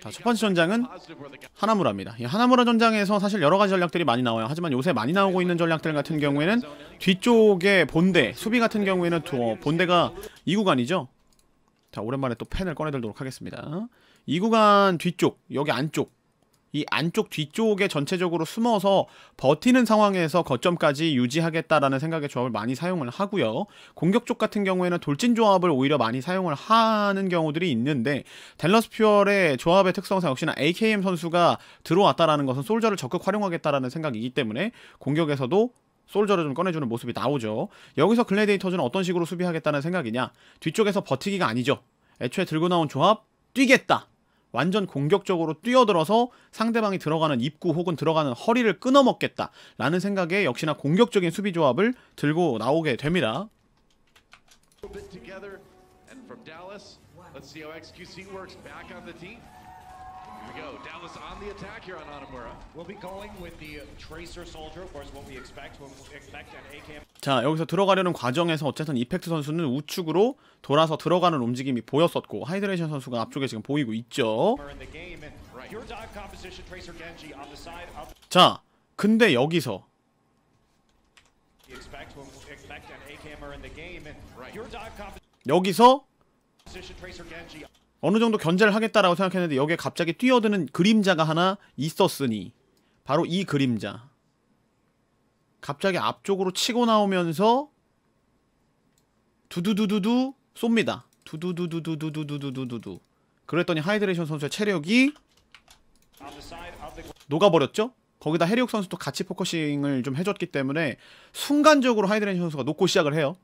자, 첫 번째 전장은 하나무라입니다. 이 하나무라 전장에서 사실 여러가지 전략들이 많이 나와요. 하지만 요새 많이 나오고 있는 전략들 같은 경우에는 뒤쪽에 본대, 수비 같은 경우에는 본대가 이 구간이죠. 자, 오랜만에 또 펜을 꺼내들도록 하겠습니다. 이 구간 뒤쪽, 여기 안쪽, 이 안쪽 뒤쪽에 전체적으로 숨어서 버티는 상황에서 거점까지 유지하겠다라는 생각의 조합을 많이 사용을 하고요. 공격 쪽 같은 경우에는 돌진 조합을 오히려 많이 사용을 하는 경우들이 있는데, 댈러스 퓨얼의 조합의 특성상 역시나 AKM 선수가 들어왔다라는 것은 솔저를 적극 활용하겠다라는 생각이기 때문에 공격에서도 솔저를 좀 꺼내주는 모습이 나오죠. 여기서 글래디에이터즈는 어떤 식으로 수비하겠다는 생각이냐, 뒤쪽에서 버티기가 아니죠. 애초에 들고 나온 조합, 뛰겠다, 완전 공격적으로 뛰어들어서 상대방이 들어가는 입구 혹은 들어가는 허리를 끊어먹겠다 라는 생각에 역시나 공격적인 수비 조합을 들고 나오게 됩니다. 자, 여기서 들어가려는 과정에서 어쨌든 이펙트 선수는 우측으로 돌아서 들어가는 움직임이 보였었고, 하이드레이션 선수가 앞쪽에 지금 보이고 있죠. 자, 근데 여기서 어느 정도 견제를 하겠다라고 생각했는데 여기에 갑자기 뛰어드는 그림자가 하나 있었으니, 바로 이 그림자 갑자기 앞쪽으로 치고 나오면서 두두두두두 쏩니다. 두두두두두두두두두두. 그랬더니 하이드레이션 선수의 체력이 녹아버렸죠? 거기다 해리옥 선수도 같이 포커싱을 좀 해줬기 때문에 순간적으로 하이드레이션 선수가 녹고 시작을 해요.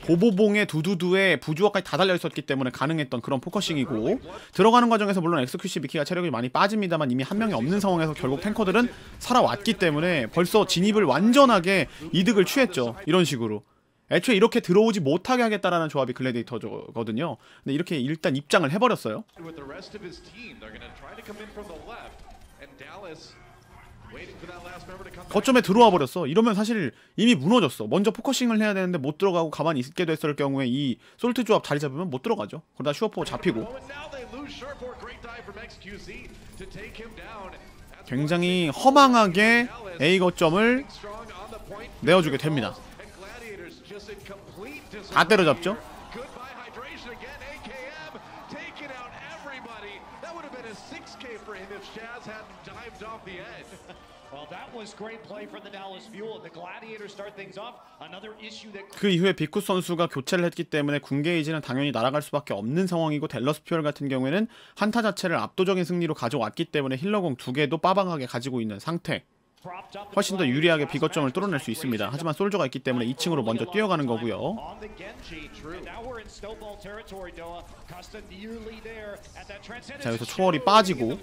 보보봉의 두두두에 부주어까지 다 달려있었기 때문에 가능했던 그런 포커싱이고, 들어가는 과정에서 물론 엑스큐시 미키가 체력이 많이 빠집니다만 이미 한 명이 없는 상황에서 결국 탱커들은 살아왔기 때문에 벌써 진입을 완전하게 이득을 취했죠. 이런 식으로 애초에 이렇게 들어오지 못하게 하겠다라는 조합이 글래디에이터거든요. 근데 이렇게 일단 입장을 해버렸어요. 거점에 들어와 버렸어. 이러면 사실 이미 무너졌어. 먼저 포커싱을 해야 되는데 못 들어가고 가만히 있게 됐을 경우에 이 솔트 조합 자리 잡으면 못 들어가죠. 그러다 슈어포 잡히고. 굉장히 허망하게 A 거점을 내어주게 됩니다. 다 때려잡죠. 그 이후에 비쿠 선수가 교체를 했기 때문에 군게이지는 당연히 날아갈 수밖에 없는 상황이고, 댈러스 퓨얼 같은 경우에는 한타 자체를 압도적인 승리로 가져왔기 때문에 힐러공 2개도 빠방하게 가지고 있는 상태. 훨씬 더 유리하게 B거점을 뚫어낼 수 있습니다. 하지만 솔저가 있기 때문에 2층으로 먼저 뛰어가는 거고요. 자, 여기서 초월이 빠지고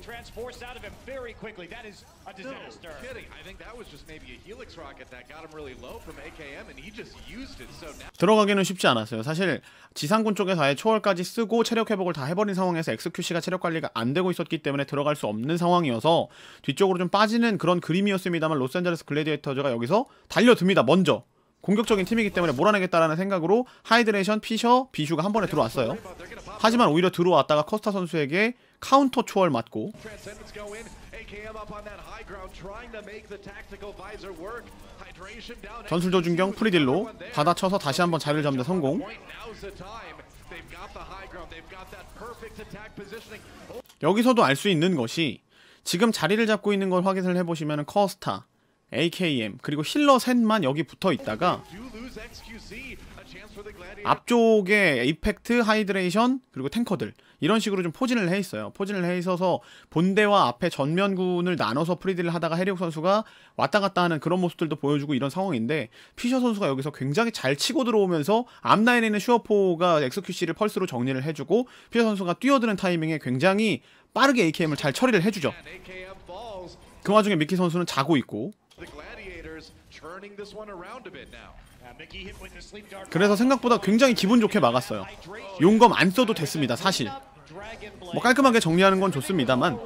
들어가기는 쉽지 않았어요. 사실 지상군 쪽에서 아예 초월까지 쓰고 체력 회복을 다 해버린 상황에서 엑스큐시가 체력 관리가 안 되고 있었기 때문에 들어갈 수 없는 상황이어서 뒤쪽으로 좀 빠지는 그런 그림이었습니다만, 로스앤젤레스 글래디에이터즈가 여기서 달려듭니다. 먼저 공격적인 팀이기 때문에 몰아내겠다라는 생각으로 하이드레이션, 피셔, 비슈가 한 번에 들어왔어요. 하지만 오히려 들어왔다가 커스타 선수에게 카운터 초월 맞고, 전술조준경 프리딜로 받아쳐서 다시 한번 자리를 잡는 데 성공. 여기서도 알 수 있는 것이, 지금 자리를 잡고 있는 걸 확인을 해보시면 커스타, AKM 그리고 힐러 셋만 여기 붙어 있다가 앞쪽에 이펙트, 하이드레이션 그리고 탱커들 이런 식으로 좀 포진을 해 있어요. 포진을 해 있어서 본대와 앞에 전면군을 나눠서 프리딜을 하다가 해리옥 선수가 왔다 갔다 하는 그런 모습들도 보여주고 이런 상황인데, 피셔 선수가 여기서 굉장히 잘 치고 들어오면서 앞라인에 있는 슈어포가 엑스큐시를 펄스로 정리를 해주고, 피셔 선수가 뛰어드는 타이밍에 굉장히 빠르게 AKM을 잘 처리를 해주죠. 그 와중에 미키 선수는 자고 있고, 그래서 생각보다 굉장히 기분 좋게 막았어요. 용검 안 써도 됐습니다. 사실 뭐 깔끔하게 정리하는 건 좋습니다만,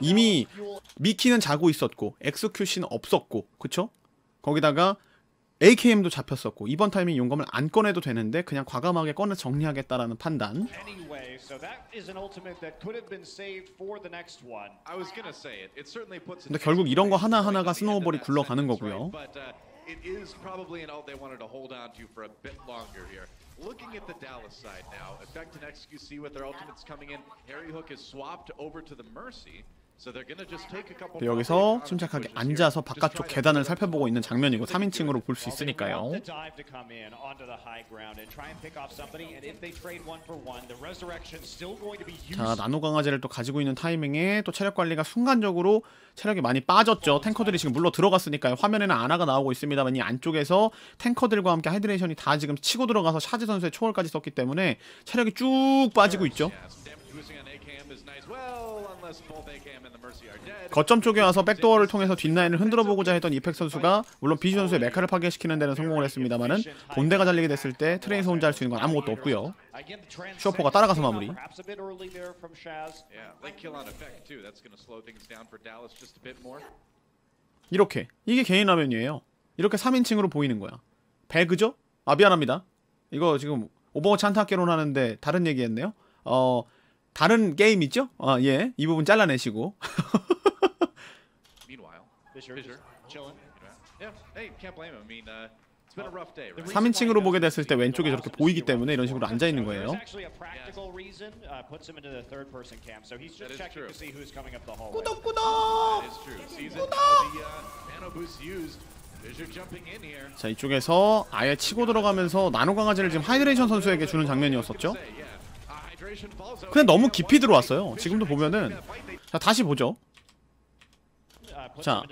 이미 미키는 자고 있었고 엑스큐시는 없었고, 그쵸? 거기다가 AKM도 잡혔었고 이번 타이밍 용검을 안 꺼내도 되는데 그냥 과감하게 꺼내 정리하겠다라는 판단. 근데 결국 이런 거 하나하나가 스노우볼이 굴러가는 거고요. It is probably an alt they wanted to hold on to for a bit longer here. Looking at the Dallas side now, Effect and XQC with their ultimates coming in. Harry Hook is swapped over to the Mercy. So they're gonna just take a couple. 여기서 침착하게 앉아서 바깥쪽 계단을 살펴보고 있는 장면이고 3인칭으로 볼 수 있으니까요. 자, 나노 강화제를 또 가지고 있는 타이밍에 또 체력 관리가 순간적으로 체력이 많이 빠졌죠. 탱커들이 지금 물러 들어갔으니까요. 화면에는 아나가 나오고 있습니다만 이 안쪽에서 탱커들과 함께 하이드레이션이 다 지금 치고 들어가서 샤즈 선수의 초월까지 썼기 때문에 체력이 쭉 빠지고 있죠. 거점 쪽에 와서 백도어를 통해서 뒷라인을 흔들어보고자 했던 이펙 선수가 물론 비지 선수의 메카를 파괴시키는 데는 성공을 했습니다만은 본대가 잘리게 됐을 때 트레이서 혼자 할 수 있는 건 아무것도 없고요. 슈어포가 따라가서 마무리. 이렇게 이게 개인 화면이에요. 이렇게 3인칭으로 보이는 거야. 배그죠? 아 미안합니다. 이거 지금 오버워치 한타학개론 하는데 다른 얘기했네요. 다른 게임 있죠? 예, 이 부분 잘라내시고. 3인칭으로 보게 됐을 때 왼쪽이 저렇게 보이기 때문에 이런 식으로 앉아있는 거예요. 꾸덕! 자, 이쪽에서 아예 치고 들어가면서 나노 강화제를 지금 하이드레이션 선수에게 주는 장면이었었죠. 그냥 너무 깊이 들어왔어요. 지금도 보면은. 자, 다시 보죠. 자,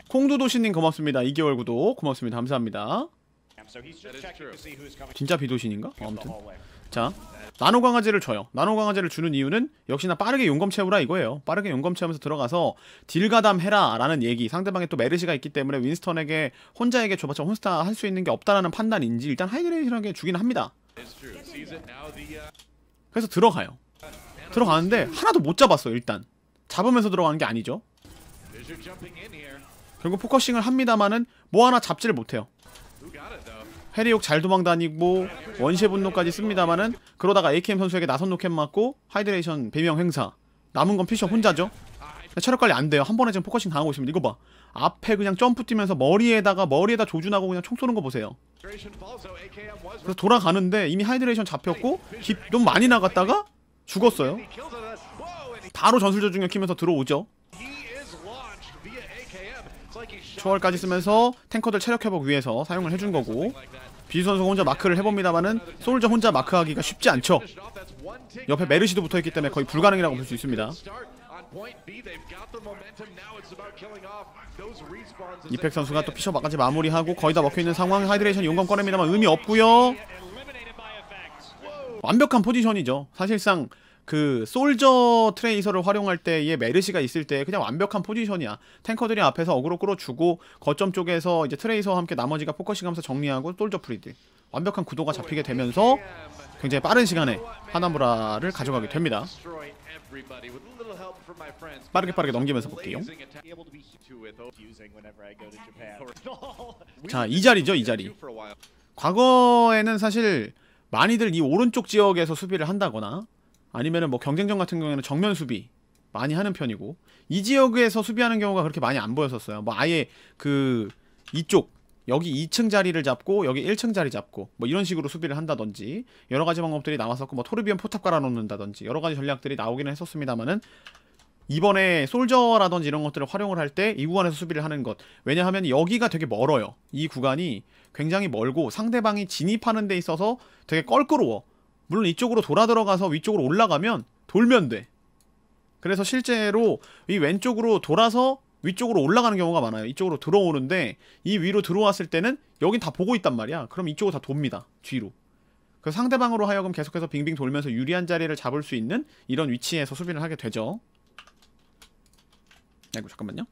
콩두도시님 고맙습니다. 2개월 구독 고맙습니다. 감사합니다. 진짜 비도신인가? 아무튼 자, 나노 강화제를 줘요. 나노 강화제를 주는 이유는 역시나 빠르게 용검 채우라 이거예요. 빠르게 용검 채우면서 들어가서 딜가담 해라 라는 얘기. 상대방에 또 메르시가 있기 때문에 윈스턴에게 혼자에게 줘봤자 혼스타 할 수 있는 게 없다라는 판단인지 일단 하이드레이션하게 주긴 합니다. 그래서 들어가요. 들어가는데 하나도 못 잡았어요. 일단 잡으면서 들어가는 게 아니죠. 결국 포커싱을 합니다만은 뭐 하나 잡지를 못해요. 해리옥 잘 도망다니고 원시의 분노까지 씁니다만은 그러다가 AKM 선수에게 나선 로켓 맞고 하이드레이션 배명 행사. 남은 건 피셔 혼자죠. 체력 관리 안 돼요. 한 번에 지금 포커싱 당하고 있습니다. 이거 봐. 앞에 그냥 점프 뛰면서 머리에다 조준하고 그냥 총 쏘는 거 보세요. 그래서 돌아가는데 이미 하이드레이션 잡혔고 너무 많이 나갔다가 죽었어요. 바로 전술 저중력 키면서 들어오죠. 초월까지 쓰면서 탱커들 체력 회복 위해서 사용을 해준 거고 비주 선수가 혼자 마크를 해봅니다만은 솔저 혼자 마크하기가 쉽지 않죠. 옆에 메르시도 붙어있기 때문에 거의 불가능이라고 볼 수 있습니다. 이펙 선수가 또 피셔바까지 마무리하고 거의 다 먹혀있는 상황. 하이드레이션 용검 꺼냅니다만 의미 없고요. 완벽한 포지션이죠. 사실상 그 솔저 트레이서를 활용할 때의 메르시가 있을 때 그냥 완벽한 포지션이야. 탱커들이 앞에서 어그로 끌어주고 거점 쪽에서 이제 트레이서와 함께 나머지가 포커싱하면서 정리하고 솔저 프리드 완벽한 구도가 잡히게 되면서 굉장히 빠른 시간에 하나무라를 가져가게 됩니다. 빠르게 넘기면서 볼게요. 자, 이 자리죠. 이 자리. 과거에는 사실 많이들 이 오른쪽 지역에서 수비를 한다거나 아니면은 뭐 경쟁전 같은 경우에는 정면 수비 많이 하는 편이고 이 지역에서 수비하는 경우가 그렇게 많이 안 보였었어요. 뭐 아예 그 이쪽 여기 2층 자리를 잡고 여기 1층 자리 잡고 뭐 이런 식으로 수비를 한다든지 여러 가지 방법들이 나왔었고 뭐 토르비언 포탑 깔아놓는다든지 여러 가지 전략들이 나오기는 했었습니다만은 이번에 솔저라든지 이런 것들을 활용을 할 때 이 구간에서 수비를 하는 것. 왜냐하면 여기가 되게 멀어요. 이 구간이 굉장히 멀고 상대방이 진입하는 데 있어서 되게 껄끄러워. 물론 이쪽으로 돌아 들어가서 위쪽으로 올라가면 돌면 돼. 그래서 실제로 이 왼쪽으로 돌아서 위쪽으로 올라가는 경우가 많아요. 이쪽으로 들어오는데 이 위로 들어왔을 때는 여긴 다 보고 있단 말이야. 그럼 이쪽으로 다 돕니다. 뒤로. 그래서 상대방으로 하여금 계속해서 빙빙 돌면서 유리한 자리를 잡을 수 있는 이런 위치에서 수비를 하게 되죠. 아이고 잠깐만요.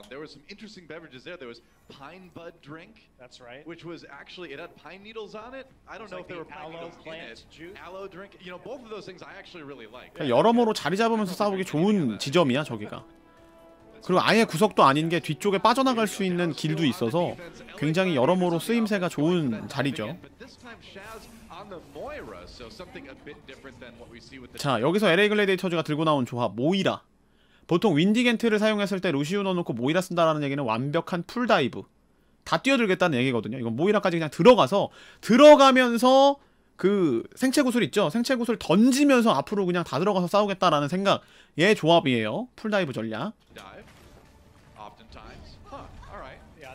There were some interesting beverages there. There was pine bud drink. That's right. Which was actually, it had pine needles on it. I don't know if there were pine needles in it. Aloe drink. You know, both of those things I actually really like. 여러모로 자리 잡으면서 싸우기 좋은 지점이야 저기가. 그리고 아예 구석도 아닌 게 뒤쪽에 빠져나갈 수 있는 길도 있어서 굉장히 여러모로 쓰임새가 좋은 자리죠. 자, 여기서 LA 글래디에이터즈가 들고 나온 조합 모이라. 보통 윈디겐트를 사용했을 때 루시우 넣어놓고 모이라 쓴다라는 얘기는 완벽한 풀다이브, 다 뛰어들겠다는 얘기거든요. 이건 모이라까지 그냥 들어가면서 그 생체구슬 있죠? 생체구슬 던지면서 앞으로 그냥 다 들어가서 싸우겠다라는 생각의 조합이에요. 풀다이브 전략.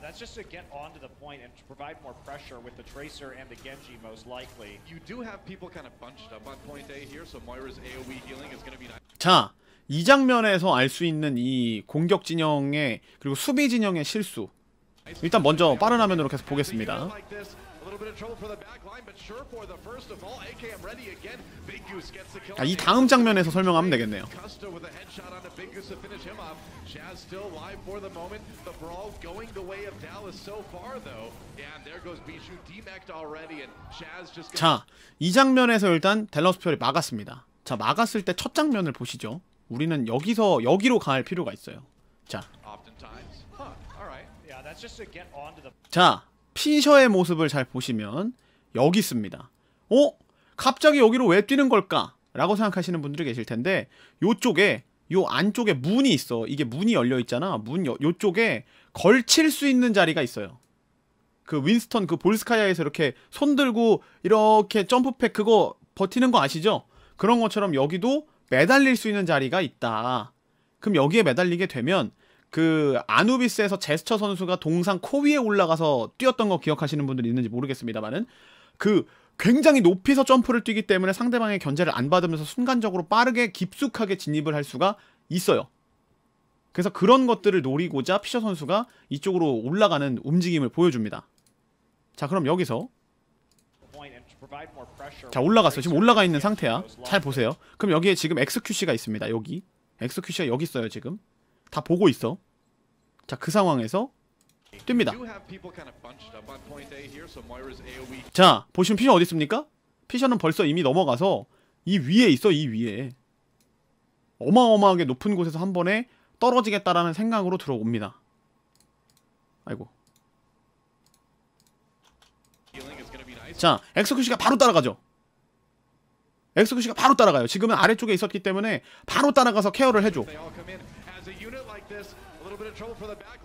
That's just to get onto the point and to provide more pressure with the Tracer and the Genji most likely. You do have people kind of bunched up on point A here, so Moira's AoE healing is going to be nice. 자, 이 장면에서 알 수 있는 이 공격 진영의 그리고 수비 진영의 실수. 일단 먼저 빠른 화면으로 계속 보겠습니다. 이 다음 장면에서 설명하면 되겠네요. 자, 이 장면에서 일단 댈러스 퓨어리 막았습니다. 자, 막았을 때 첫 장면을 보시죠. 우리는 여기로 갈 필요가 있어요. 자, 자, 피셔의 모습을 잘 보시면 여기 있습니다. 갑자기 여기로 왜 뛰는 걸까? 라고 생각하시는 분들이 계실 텐데, 요쪽에, 요 안쪽에 문이 있어. 이게 문이 열려 있잖아. 요쪽에 걸칠 수 있는 자리가 있어요. 그 윈스턴 그 볼스카야에서 이렇게 손 들고 이렇게 점프팩 그거 버티는 거 아시죠? 그런 것처럼 여기도 매달릴 수 있는 자리가 있다. 그럼 여기에 매달리게 되면 그 아누비스에서 제스처 선수가 동상 코 위에 올라가서 뛰었던 거 기억하시는 분들이 있는지 모르겠습니다만은 그 굉장히 높이서 점프를 뛰기 때문에 상대방의 견제를 안 받으면서 순간적으로 빠르게 깊숙하게 진입을 할 수가 있어요. 그래서 그런 것들을 노리고자 피셔 선수가 이쪽으로 올라가는 움직임을 보여줍니다. 자, 그럼 여기서 자, 올라갔어요. 지금 올라가 있는 상태야. 잘 보세요. 그럼 여기에 지금 XQC가 있습니다. 여기 XQC가 여기 있어요. 지금 다 보고 있어. 자, 그 상황에서 뜁니다. 자, 보시면 피셔 어디 있습니까? 피셔는 벌써 이미 넘어가서 이 위에 있어. 이 위에 어마어마하게 높은 곳에서 한 번에 떨어지겠다라는 생각으로 들어옵니다. 아이고. 자, 엑스큐시가 바로 따라가죠. 엑스큐시가 바로 따라가요. 지금은 아래쪽에 있었기 때문에 바로 따라가서 케어를 해줘.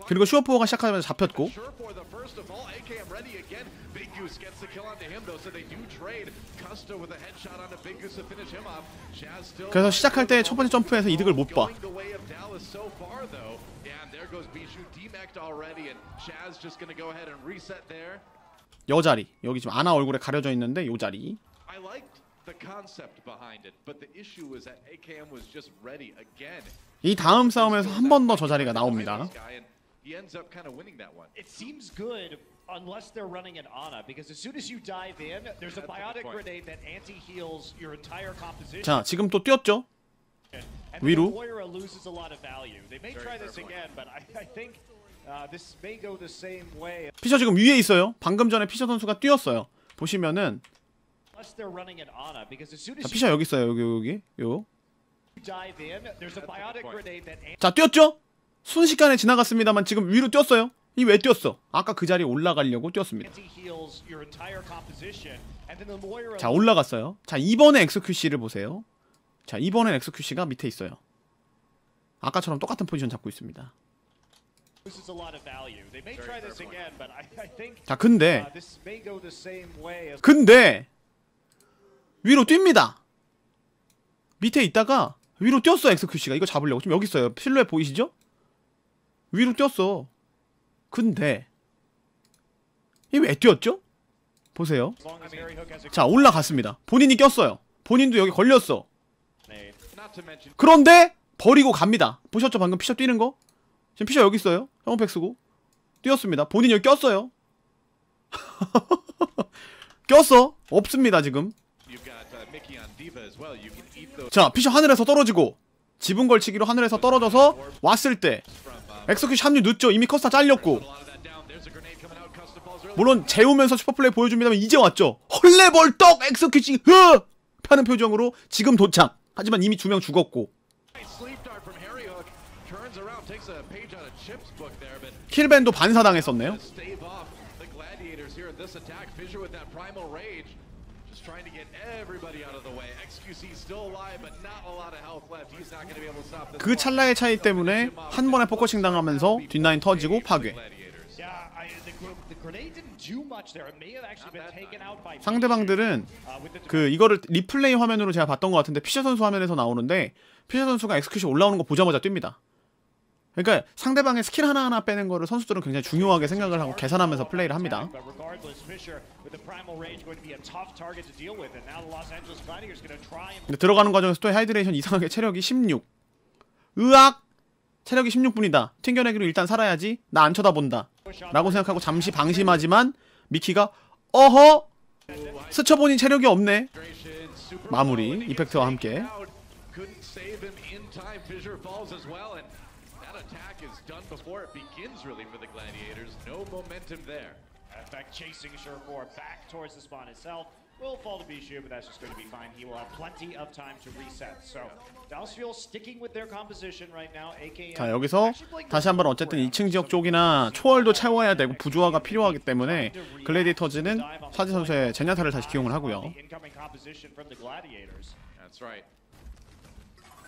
그리고 슈어포어가 시작하자마자 잡혔고, 그래서 시작할 때 첫 번째 점프에서 이득을 못 봐. 여 자리, 여기 지금 아나 얼굴에 가려져 있는데 요 자리. 이 다음 싸움에서 한 번 더 저 자리가 나옵니다. It seems good unless they're running an Ana because as soon as you dive in, there's a biotic grenade that anti-heals your entire composition. 자, 지금 또 뛰었죠? 위로. Moira loses a lot of value. They may try this again, but I think this may go the same way. 피셔 지금 위에 있어요. 방금 전에 피셔 선수가 뛰었어요. 보시면은 Unless they're running an Ana because as soon 자, as 피셔 여기 있어요. 여기 요. you dive in, there's a biotic grenade that 자, 뛰었죠? 순식간에 지나갔습니다만 지금 위로 뛰었어요. 이 왜 뛰었어? 아까 그 자리에 올라가려고 뛰었습니다. anti-heals your entire composition, and then the Moira 자, 올라갔어요. 자, 이번에 XQC를 보세요. 자, 이번엔 XQC가 밑에 있어요. 아까처럼 똑같은 포지션 잡고 있습니다. loses a lot of value. They may try this again, but I think 자, 근데 this may go the same way. 위로 뜁니다. 밑에 있다가 위로 뛰었어. XQC가 이거 잡으려고. 지금 여기 있어요. 실루엣 보이시죠? 위로 뛰었어. 근데 이 왜 뛰었죠? 보세요. As long as Harry Hook has a 자, 올라갔습니다. 본인이 꼈어요. 본인도 여기 걸렸어. grenade. 그런데 버리고 갑니다. 보셨죠? 방금 피셔 뛰는 거? 지금 피셔 여기 있어요. 점프팩 쓰고 뛰었습니다. 본인이 여기 꼈어요. 꼈어. 없습니다 지금. 자, 피셔 하늘에서 떨어지고 지붕 걸치기로 하늘에서 떨어져서 왔을 때 엑스큐시 합류 늦죠. 이미 커스타 잘렸고, 물론 재우면서 슈퍼플레이 보여줍니다만 이제 왔죠. 헐레벌떡 엑스큐시 파는 표정으로 지금 도착. 하지만 이미 2명 죽었고. takes a page out of Chip's book there, but 킬밴도 반사당했었네요. stave off the gladiators here in this attack. Fissure with that primal rage, just trying to get everybody out of the way. XQC still alive, but not a lot of health left. He's not going to be able to stop this. 그 찰나의 차이 때문에 한 번에 포커싱 당하면서 뒷라인 터지고 파괴. 상대방들은 그 이거를 리플레이 화면으로 제가 봤던 것 같은데 피셔 선수 화면에서 나오는데 피셔 선수가 엑스큐시 올라오는 거 보자마자 뜁니다. 그러니까 상대방의 스킬 하나하나 빼는 거를 선수들은 굉장히 중요하게 생각을 하고 계산하면서 플레이를 합니다. 근데 들어가는 과정에서 또 하이드레이션 이상하게 체력이 16. 으악! 체력이 16분이다. 튕겨내기로 일단 살아야지. 나 안 쳐다본다. 라고 생각하고 잠시 방심하지만 미키가 어허! 스쳐보니 체력이 없네. 마무리 이펙트와 함께. Will fall to Bishu, but that's just going to be fine. He will have plenty of time to reset. So, Dallas Fuel sticking with their composition right now. AKM. 자, 여기서 다시 한번 어쨌든 2층 지역 쪽이나 초월도 채워야 되고 부조화가 필요하기 때문에 글래디에이터즈는 사지 선수의 제냐타를 다시 기용을 하고요. That's right.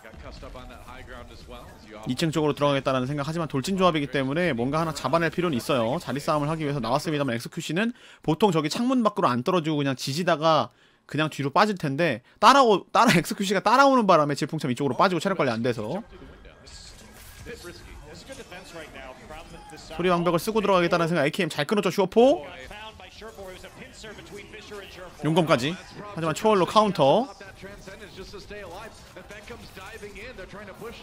Got cussed up on that high ground as well. 2층 쪽으로 들어가겠다라는 생각. 하지만 돌진 조합이기 때문에 뭔가 하나 잡아낼 필요는 있어요. 자리 싸움을 하기 위해서 나왔습니다만 엑스큐시는 보통 저기 창문 밖으로 안 떨어지고 그냥 지지다가 그냥 뒤로 빠질 텐데 엑스큐시가 따라오는 바람에 질풍참 이쪽으로 빠지고 체력 관리 안 돼서 소리 방벽을 쓰고 들어가겠다는 생각. AKM 잘 끊었죠. 슈어포 용검까지. 하지만 초월로 카운터.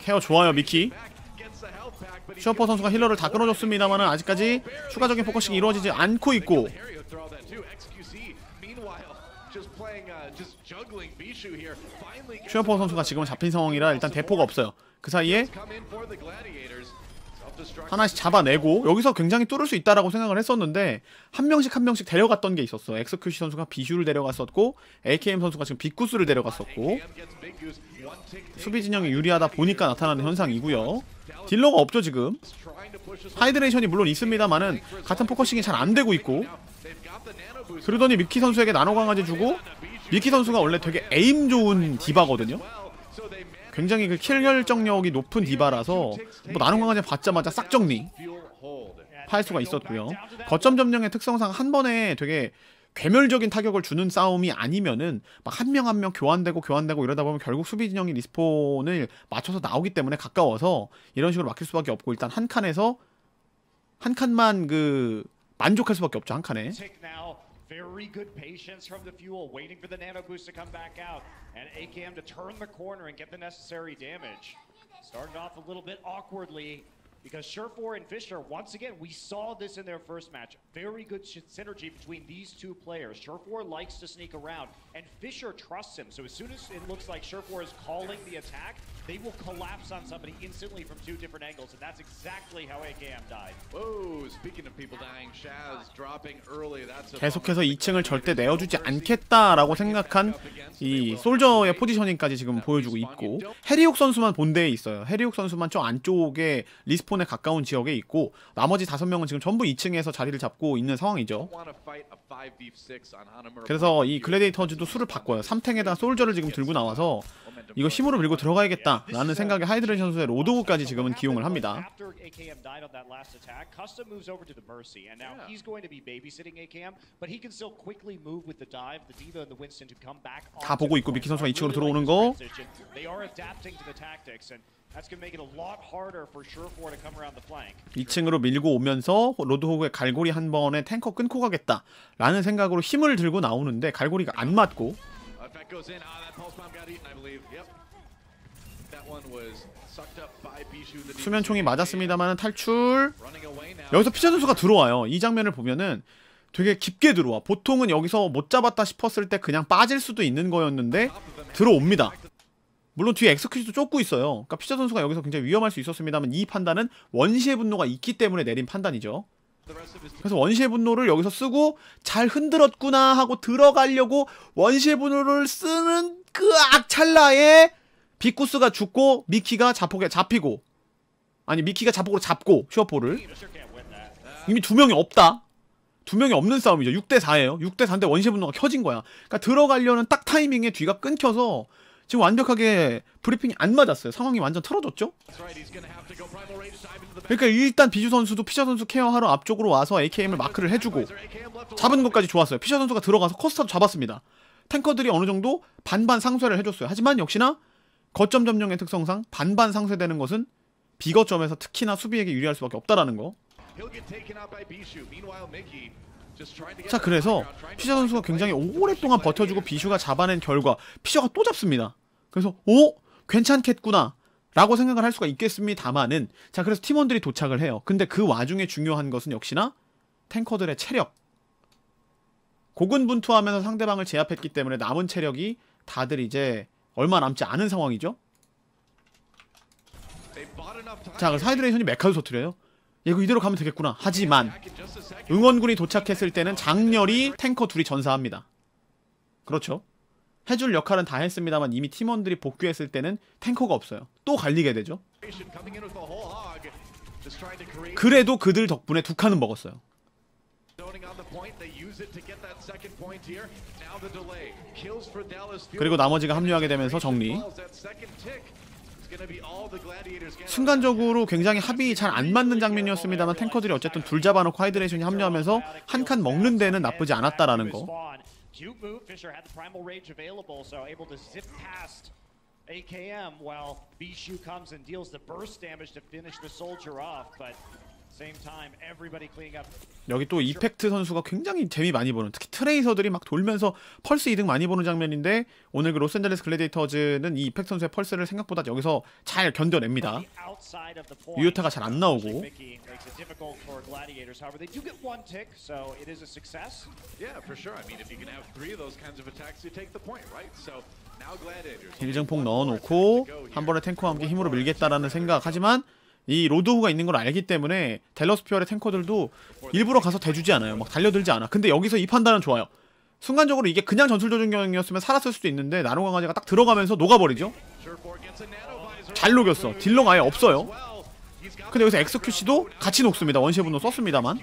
케어 좋아요 미키. 슈어포 선수가 힐러를 다 끊어줬습니다만 아직까지 추가적인 포커싱이 이루어지지 않고 있고. 슈어포 선수가 지금은 잡힌 상황이라 일단 대포가 없어요. 그 사이에 하나씩 잡아내고 여기서 굉장히 뚫을 수 있다라고 생각을 했었는데 한 명씩 데려갔던 게 있었어. 엑스큐시 선수가 비슈를 데려갔었고 AKM 선수가 지금 빅구스를 데려갔었고 수비 진영이 유리하다 보니까 나타나는 현상이고요. 딜러가 없죠 지금. 하이드레이션이 물론 있습니다만은 같은 포커싱이 잘 안 되고 있고. 그러더니 미키 선수에게 나노 강아지 주고 미키 선수가 원래 되게 에임 좋은 디바거든요. 굉장히 그 킬 결정력이 높은 디바라서 뭐 나노 강아지 받자마자 싹 정리 할 수가 있었고요. 거점 점령의 특성상 한 번에 되게 괴멸적인 타격을 주는 싸움이 아니면은 막 한 명 한 명 교환되고 이러다 보면 결국 수비 진영이 리스폰을 맞춰서 나오기 때문에 가까워서 이런 식으로 막힐 수밖에 없고 일단 한 칸만 그 만족할 수밖에 없죠. 한 칸에. Very good patience from the Fuel, waiting for the nano boost to come back out, and AKM to turn the corner and get the necessary damage. Started off a little bit awkwardly because Surefour and Fisher, once again, we saw this in their first match. Very good synergy between these two players. Surefour likes to sneak around, and Fisher trusts him. So as soon as it looks like Surefour is calling the attack, they will collapse on somebody instantly from two different angles, and that's exactly how AKM died. Whoa, speaking of people dying, Shaz dropping early. That's 계속해서 2층을 절대 내어주지 않겠다라고 생각한 이 솔저의 포지셔닝까지 지금 보여주고 있고 해리옥 선수만 본대에 있어요. 해리옥 선수만 저 안쪽에 리스폰에 가까운 지역에 있고 나머지 5명은 지금 전부 2층에서 자리를 잡고 있는 상황이죠. 그래서 이 글래디에이터즈도 수를 바꿔요. 3탱에다 솔저를 지금 들고 나와서 이거 힘으로 밀고 들어가야겠다 라는 생각에 하이드레이션 선수의 로드호까지 지금은 기용을 합니다. 다 보고 있고 미키 선수가 2층으로 들어오는 거 That's going to make it a lot harder for Surefour to come around the flank. 2층으로 밀고 오면서 로드호그의 갈고리 한 번에 탱커 끊고 가겠다 라는 생각으로 힘을 들고 나오는데 갈고리가 안 맞고 수면총이 맞았습니다만 탈출. 여기서 피자 선수가 들어와요. 이 장면을 보면은 되게 깊게 들어와. 보통은 여기서 못 잡았다 싶었을 때 그냥 빠질 수도 있는 거였는데 들어옵니다. 물론 뒤에 엑스큐시도 쫓고 있어요. 그러니까 피자 선수가 여기서 굉장히 위험할 수 있었습니다만 이 판단은 원시의 분노가 있기 때문에 내린 판단이죠. 그래서 원시의 분노를 여기서 쓰고 잘 흔들었구나 하고 들어가려고 원시의 분노를 쓰는 그 찰나에 빅구스가 죽고 미키가 자폭에 잡히고 아니 미키가 자폭으로 잡고 슈어포를 Sure can't win that. 이미 두 명이 없다. 두 명이 없는 싸움이죠. 6대4예요. 6대4인데 원시의 분노가 켜진 거야. 그러니까 들어가려는 딱 타이밍에 뒤가 끊겨서 지금 완벽하게 브리핑이 안 맞았어요. 상황이 완전 틀어졌죠. That's right, he's gonna have to go primal rage dive into the 그러니까 일단 비주 선수도 피셔 선수 케어하러 앞쪽으로 와서 AKM을 마크를 해주고 잡은 것까지 좋았어요. 피셔 선수가 들어가서 커스타도 잡았습니다. 탱커들이 어느 정도 반반 상쇄를 해줬어요. 하지만 역시나 거점 점령의 특성상 반반 상쇄되는 것은 비거점에서 특히나 수비에게 유리할 수밖에 없다라는 거. He'll get taken out by Bishu. Meanwhile, Mickey just trying to get 자, 그래서 피셔 선수가 굉장히 오랫동안 버텨주고 비슈가 잡아낸 결과 피셔가 또 잡습니다. 그래서 오? 괜찮겠구나 라고 생각을 할 수가 있겠습니다만은, 자, 그래서 팀원들이 도착을 해요. 근데 그 와중에 중요한 것은 역시나 탱커들의 체력. 고군분투하면서 상대방을 제압했기 때문에 남은 체력이 다들 이제 얼마 남지 않은 상황이죠. They bought enough time. 자, 그래서 하이드레이션이 메카도 터뜨려요. 이거 이대로 가면 되겠구나. 하지만 Back in just a second. 응원군이 도착했을 때는 장렬히 탱커 둘이 전사합니다. 그렇죠. 해줄 역할은 다 했습니다만 이미 팀원들이 복귀했을 때는 탱커가 없어요. 또 갈리게 되죠. Coming in with the whole hog. Just trying to create 그래도 그들 덕분에 두 칸은 먹었어요. zoning on the point. They use it to get that second point here. Now the delay. Kills for Dallas. 그리고 나머지가 합류하게 되면서 정리. That second tick is gonna be all the gladiators getting 순간적으로 굉장히 합이 잘 안 맞는 장면이었습니다만 탱커들이 어쨌든 둘 잡아놓고 하이드레이션이 합류하면서 한 칸 먹는 데는 나쁘지 않았다라는 거. Cute move. Fisher had the primal rage available, so able to zip past AKM while Bishu comes and deals the burst damage to finish the soldier off. But same time, everybody cleaning up. 여기 또 이펙트 선수가 굉장히 재미 많이 보는, 특히 트레이서들이 막 돌면서 펄스 이득 많이 보는 장면인데 오늘 그 로스앤젤레스 글래디에이터즈는 이 이펙트 선수의 펄스를 생각보다 여기서 잘 견뎌냅니다. Outside of the point. 유효타가 잘 안 나오고. Mickey makes it difficult for gladiators. However, they do get one tick, so it is a success. Yeah, for sure. I mean, if you can have three of those kinds of attacks, you take the point, right? So now gladiators. 힐증폭 넣어놓고 한 번에 탱커와 함께 힘으로 밀겠다라는 생각. 하지만 이 로드호가 있는 걸 알기 때문에 델러스피어의 탱커들도 일부러 가서 대주지 않아요. 막 달려들지 않아. 근데 여기서 이 판단은 좋아요. 순간적으로 이게 그냥 전술 조준경이었으면 살았을 수도 있는데 나노 강아지가 딱 들어가면서 녹아버리죠. 잘 녹였어. 딜러가 아예 없어요. 근데 여기서 엑스큐시도 같이 녹습니다. 원시의 분노 썼습니다만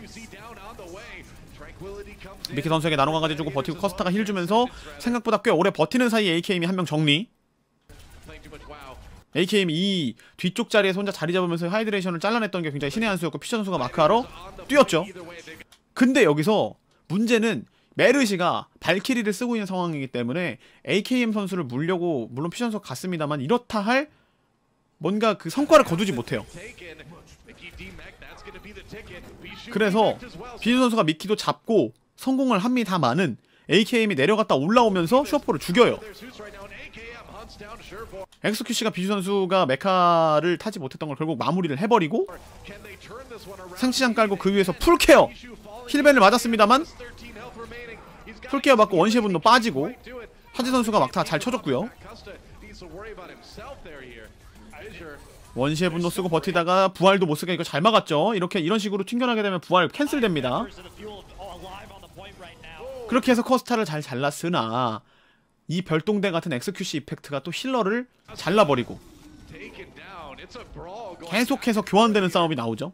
미키 선수에게 나노 강아지 주고 버티고 커스타가 힐 주면서 생각보다 꽤 오래 버티는 사이에 AKM이 한 명 정리. AKM이 이 뒤쪽 자리에서 혼자 자리 잡으면서 하이드레이션을 잘라냈던 게 굉장히 신의 한 수였고 피셔 선수가 마크하러 뛰었죠. 근데 여기서 문제는 메르시가 발키리를 쓰고 있는 상황이기 때문에 AKM 선수를 물려고 물론 피셔 선수가 갔습니다만 이렇다 할 뭔가 그 성과를 거두지 못해요. 그래서 비주 선수가 미키도 잡고 성공을 합니다만은 AKM이 내려갔다 올라오면서 슈어포를 죽여요. 엑스큐시가 비주 선수가 메카를 타지 못했던 걸 결국 마무리를 해버리고 상치장 깔고 그 위에서 풀케어 힐벤을 맞았습니다만 풀케어 받고 원시의 분노 빠지고 하지 선수가 막타 잘 쳐줬고요. 원시의 분노 쓰고 버티다가 부활도 못 쓰게 이거 잘 막았죠. 이런 식으로 튕겨나게 되면 부활 캔슬됩니다. 그렇게 해서 커스타를 잘 잘랐으나 이 별똥대 같은 엑스큐시 이펙트가 또 힐러를 잘라버리고 계속해서 교환되는 싸움이 나오죠.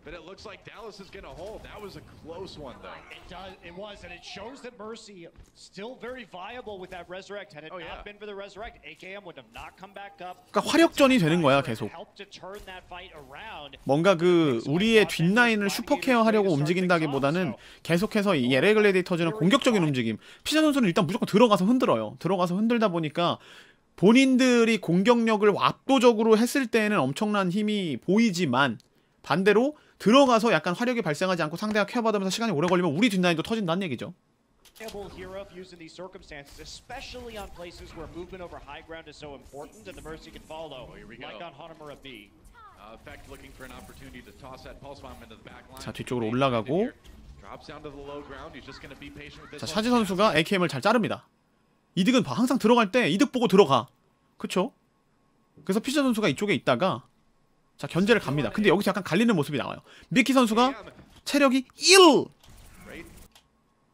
It was, and it shows that Mercy still very viable with that resurrect. Had it not been for the resurrect, AKM would have not come back up. 그러니까 화력전이 되는 거야 계속. 뭔가 그 우리의 뒷라인을 슈퍼케어 하려고 움직인다기보다는 계속해서 이 LA 글래디에이터즈는 공격적인 움직임. 피자 선수는 일단 무조건 들어가서 흔들어요. 들어가서 흔들다 보니까 본인들이 공격력을 압도적으로 했을 때에는 엄청난 힘이 보이지만 반대로 들어가서 약간 화력이 발생하지 않고 상대가 케어받으면서 시간이 오래 걸리면 우리 뒷라인도 터진다는 얘기죠. 자, 뒤쪽으로 올라가고 자, 샤지 선수가 AKM을 잘 자릅니다. 이득은 봐. 항상 들어갈 때 이득 보고 들어가. 그쵸? 그래서 피자 선수가 이쪽에 있다가 자, 견제를 갑니다. 근데 여기서 약간 갈리는 모습이 나와요. 미키 선수가 체력이 1!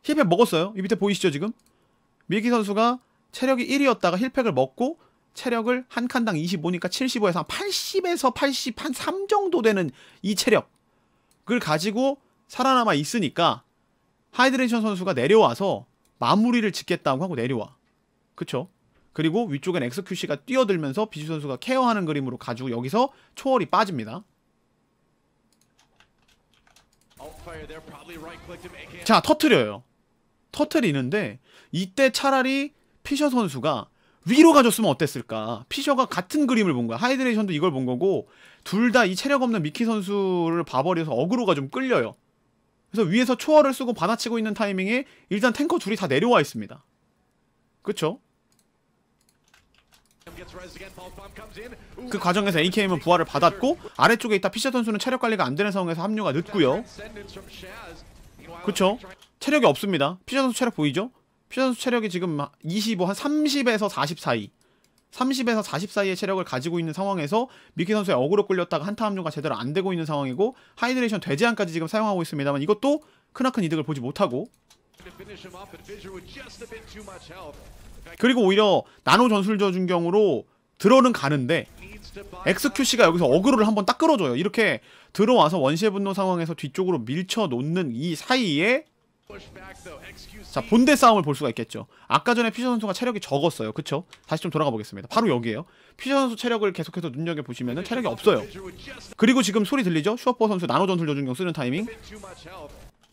힐팩 먹었어요. 이 밑에 보이시죠 지금? 미키 선수가 체력이 1이었다가 힐팩을 먹고 체력을 한 칸당 25니까 75에서 80에서 80, 한 3 정도 되는 이 체력을 가지고 살아남아 있으니까 하이드레이션 선수가 내려와서 마무리를 짓겠다고 하고 내려와. 그쵸? 그리고 위쪽엔 엑스큐시가 뛰어들면서 비주 선수가 케어하는 그림으로 가지고 여기서 초월이 빠집니다. 자, 터트려요. 터트리는데 이때 차라리 피셔 선수가 위로 가줬으면 어땠을까. 피셔가 같은 그림을 본 거야. 하이드레이션도 이걸 본 거고 둘 다 이 체력 없는 미키 선수를 봐버려서 어그로가 좀 끌려요. 그래서 위에서 초월을 쓰고 받아치고 있는 타이밍에 일단 탱커 둘이 다 내려와 있습니다. 그쵸? 그 과정에서 AKM은 부활을 받았고 아래쪽에 있다 피셔 선수는 체력 관리가 안 되는 상황에서 합류가 늦고요. 그쵸? 체력이 없습니다. 피셔 선수 체력 보이죠? 피셔 선수 체력이 지금 25, 한 30에서 40 사이 30에서 40 사이의 체력을 가지고 있는 상황에서 미키 선수의 어그로 끌렸다가 한타 합류가 제대로 안 되고 있는 상황이고 하이드레이션 대제한까지 지금 사용하고 있습니다만 이것도 크나큰 이득을 보지 못하고 그리고 오히려 나노 전술저 중경으로 들어는 가는데 엑스큐시가 여기서 어그로를 한번 딱 끌어줘요. 이렇게 들어와서 원시의 분노 상황에서 뒤쪽으로 밀쳐 놓는 이 사이에 자, 본대 싸움을 볼 수가 있겠죠. 아까 전에 피셔 선수가 체력이 적었어요. 그쵸? 다시 좀 돌아가 보겠습니다. 바로 여기에요. 피셔 선수 체력을 계속해서 눈여겨보시면은 체력이 없어요. 그리고 지금 소리 들리죠? 슈어퍼 선수 나노 전술 저중경 쓰는 타이밍.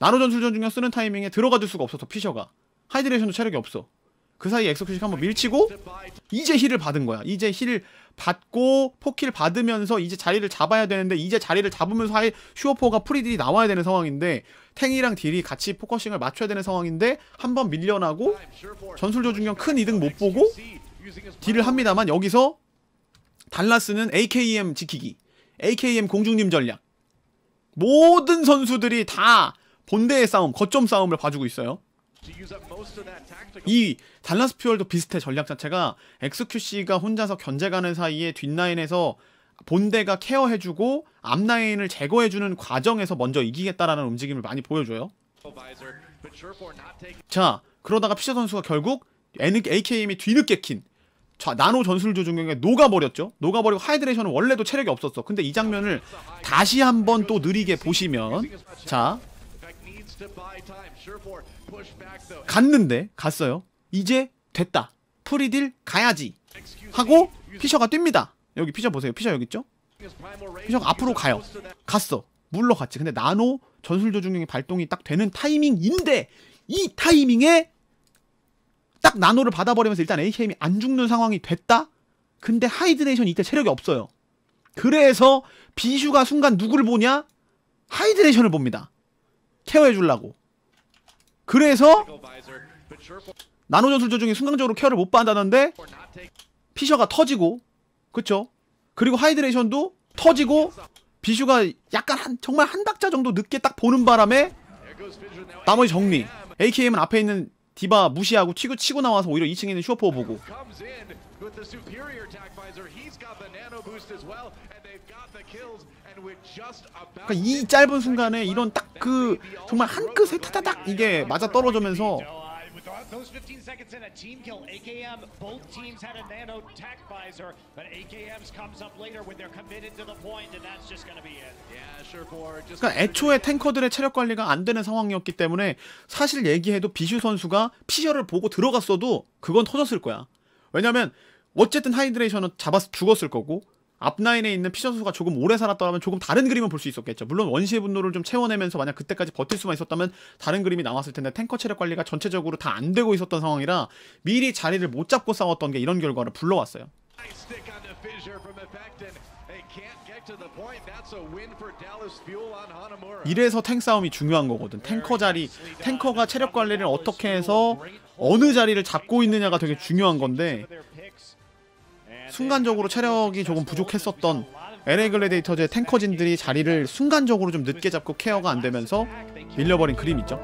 나노 전술 저중경 쓰는 타이밍에 들어가줄 수가 없어서 피셔가. 하이드레이션도 체력이 없어. 그 사이에 엑스큐시가 한번 밀치고 이제 힐을 받은 거야. 이제 힐을 받고 포킬 받으면서 이제 자리를 잡아야 되는데 이제 자리를 잡으면서 슈어퍼가 프리딜이 나와야 되는 상황인데 탱이랑 딜이 같이 포커싱을 맞춰야 되는 상황인데 한번 밀려나고 전술조 중경 큰 이득 못 보고 딜을 합니다만 여기서 달라스는 AKM 지키기, AKM 공중님 전략 모든 선수들이 다 본대의 싸움, 거점 싸움을 봐주고 있어요. 이 달라스 퓨얼도 비슷해. 전략 자체가 엑스큐시가 혼자서 견제가는 사이에 뒷라인에서 본대가 케어해주고 앞라인을 제거해주는 과정에서 먼저 이기겠다라는 움직임을 많이 보여줘요. 자, 그러다가 피셔 선수가 결국 AKM이 뒤늦게 킨 자, 나노 전술조 중경에 녹아버렸죠. 녹아버리고 하이드레이션은 원래도 체력이 없었어. 근데 이 장면을 다시 한번 또 느리게 보시면 자, 갔는데 갔어요. 이제 됐다. 프리딜 가야지 하고 피셔가 뜁니다. 여기 피셔 보세요. 피셔 여기 있죠? 피셔가 앞으로 가요. 갔어. 물러갔지. 근데 나노 전술조 중경의 발동이 딱 되는 타이밍인데 이 타이밍에 딱 나노를 받아버리면서 일단 AKM이 안 죽는 상황이 됐다? 근데 하이드레이션이 이때 체력이 없어요. 그래서 비슈가 순간 누구를 보냐? 하이드레이션을 봅니다. 케어해주려고. 그래서 나노 전술조 중에 순간적으로 케어를 못 받았는데 피셔가 터지고 그쵸? 그리고 하이드레이션도 터지고 비슈가 약간 정말 한 박자 정도 늦게 딱 보는 바람에 나머지 정리. AKM은 앞에 있는 디바 무시하고 치고 나와서 오히려 2층에 있는 슈어퍼 보고 그러니까 이 짧은 순간에 이런 딱 그 정말 한 끗에 타다닥 이게 맞아 떨어지면서 Those 15 seconds in a team kill, AKM, both teams had a nano tac visor, but AKM's comes up later when they're committed to the point, and that's just gonna be it. Yeah, sure for just. 그러니까 애초에 탱커들의 체력 관리가 안 되는 상황이었기 때문에 사실 얘기해도 비슈 선수가 피셔를 보고 들어갔어도 그건 터졌을 거야. 왜냐면 어쨌든 하이드레이션은 죽었을 거고 앞라인에 있는 피셔 선수가 조금 오래 살았다면 조금 다른 그림을 볼 수 있었겠죠. 물론 원시의 분노를 좀 채워내면서 만약 그때까지 버틸 수만 있었다면 다른 그림이 나왔을 텐데 탱커 체력 관리가 전체적으로 다 안 되고 있었던 상황이라 미리 자리를 못 잡고 싸웠던 게 이런 결과를 불러왔어요. 이래서 탱 싸움이 중요한 거거든. 탱커 자리, 탱커가 체력 관리를 어떻게 해서 어느 자리를 잡고 있느냐가 되게 중요한 건데 순간적으로 체력이 조금 부족했었던 LA 글래디에이터즈의 탱커진들이 자리를 순간적으로 좀 늦게 잡고 케어가 안 되면서 밀려버린 그림이죠.